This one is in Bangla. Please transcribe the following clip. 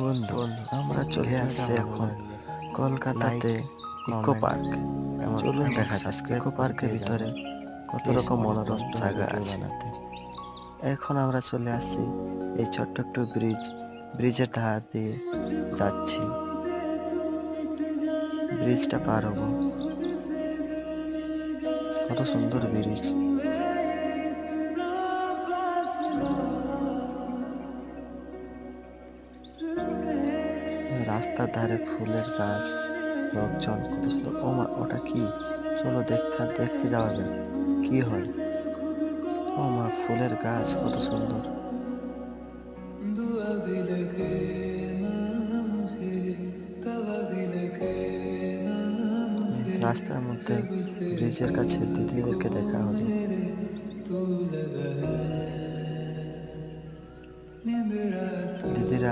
বন্ধু, আমরা চলে আসছি এখন কলকাতাতে ইকো পার্ক। চলুন দেখা যাক ইকো পার্কের ভিতরে কত রকম মনোরম জায়গা আছে। এখন আমরা চলে আসছি এই ছোট্ট একটু ব্রিজের ধার দিয়ে যাচ্ছি। ব্রিজটা পার হবো। কত সুন্দর ব্রিজ। রাস্তার ধারে ফুলের গাছ, লোকজন কত সুন্দর। ওটা কি? চলো দেখতে যাওয়া যাক কি হয়। ফুলের গাছ কত সুন্দর। রাস্তার মধ্যে ব্রিজের কাছে দিদিদেরকে দেখা হলো।